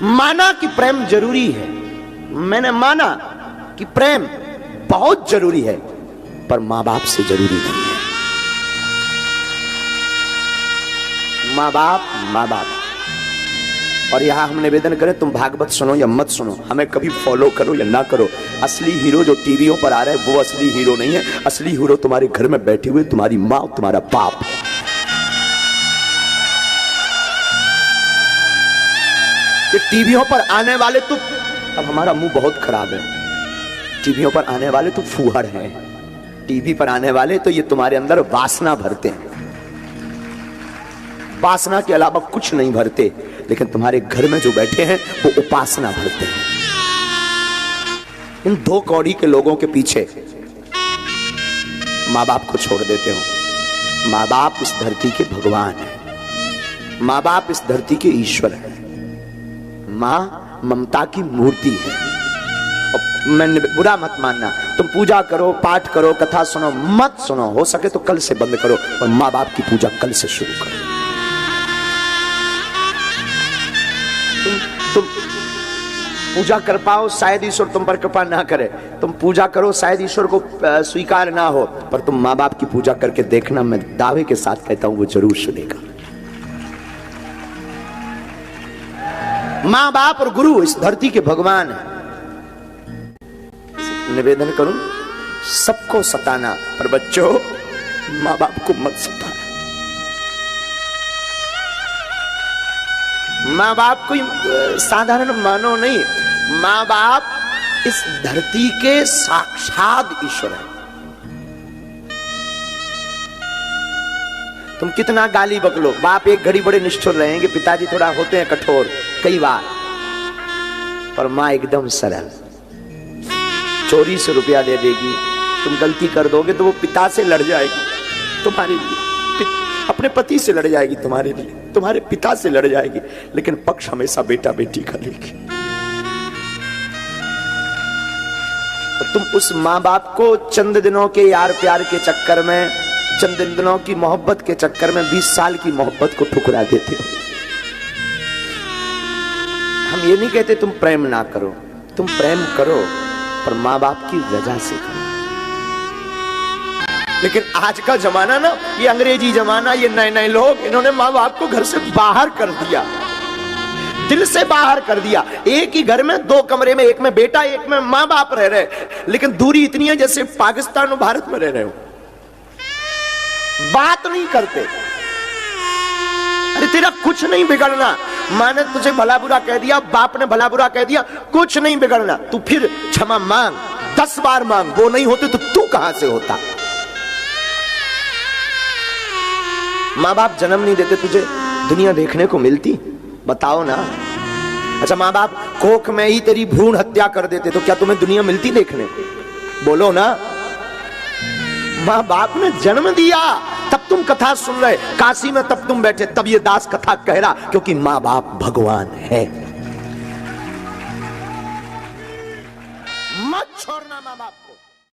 माना कि प्रेम जरूरी है, मैंने माना कि प्रेम बहुत जरूरी है, पर मां बाप से जरूरी नहीं है। मां बाप। और यहां हम निवेदन करें, तुम भागवत सुनो या मत सुनो, हमें कभी फॉलो करो या ना करो, असली हीरो जो टीवियों पर आ रहे हैं वो असली हीरो नहीं है। असली हीरो तुम्हारे घर में बैठे हुए तुम्हारी मां, तुम्हारा बाप है। ये टीवियों पर आने वाले तो, अब हमारा मुंह बहुत खराब है, टीवियों पर आने वाले तो फूहड़ हैं, टीवी पर आने वाले तो ये तुम्हारे अंदर वासना भरते हैं, वासना के अलावा कुछ नहीं भरते, लेकिन तुम्हारे घर में जो बैठे हैं वो उपासना भरते हैं। इन दो कौड़ी के लोगों के पीछे माँ बाप को छोड़ देते हो। माँ बाप इस धरती के भगवान हैं, माँ बाप इस धरती के ईश्वर हैं, माँ ममता की मूर्ति है। और मैं बुरा मत मानना, तुम पूजा करो, पाठ करो, कथा सुनो, मत सुनो, हो सके तो कल से बंद करो, और माँ बाप की पूजा कल से शुरू करो। तुम पूजा कर पाओ, शायद ईश्वर तुम पर कृपा ना करे, तुम पूजा करो, शायद ईश्वर को स्वीकार ना हो, पर तुम माँ बाप की पूजा करके देखना, मैं दावे के साथ कहता हूं वो जरूर सुनेगा। माँ बाप और गुरु इस धरती के भगवान है। निवेदन करूं, सबको सताना, पर बच्चों माँ बाप को मत सताना। माँ बाप कोई साधारण मानो नहीं, माँ बाप इस धरती के साक्षात ईश्वर है। तुम कितना गाली बकलो, बाप एक घड़ी बड़े निष्ठुर रहेंगे, पिताजी थोड़ा होते हैं कठोर कई बार, पर माँ एकदम सरल। चोरी से रुपया दे देगी, तुम गलती कर दोगे तो वो पिता से लड़ जाएगी तुम्हारे लिए, अपने पति से लड़ जाएगी तुम्हारे लिए, तुम्हारे पिता से लड़ जाएगी, लेकिन पक्ष हमेशा बेटा बेटी का लेगी। तो तुम उस माँ बाप को चंद दिनों के यार प्यार के चक्कर में, चंद दिनों की मोहब्बत के चक्कर में 20 साल की मोहब्बत को ठुकरा देते हो। हम ये नहीं कहते तुम प्रेम ना करो, तुम प्रेम करो, पर माँ बाप की वजह से करो। लेकिन आज का जमाना ना, ये अंग्रेजी जमाना, ये नए नए लोग, इन्होंने माँ बाप को घर से बाहर कर दिया, दिल से बाहर कर दिया। एक ही घर में 2 कमरे में, एक में बेटा एक में माँ बाप रह रहे, लेकिन दूरी इतनी है जैसे पाकिस्तान और भारत में रह रहे हो, बात नहीं करते। अरे तेरा कुछ नहीं बिगड़ना, माँ ने तुझे भला बुरा कह दिया, बाप ने भला बुरा कह दिया, कुछ नहीं बिगड़ना, तू फिर क्षमा मांग, 10 बार मांग, वो नहीं होते तो तू कहां से होता। माँ बाप जन्म नहीं देते, तुझे दुनिया देखने को मिलती? बताओ ना। अच्छा, माँ बाप कोख में ही तेरी भ्रूण हत्या कर देते तो क्या तुम्हें दुनिया मिलती देखने? बोलो ना। माँ बाप ने जन्म दिया, तब तुम कथा सुन रहे, काशी में तब तुम बैठे, तब ये दास कथा कह रहा, क्योंकि माँ बाप भगवान है।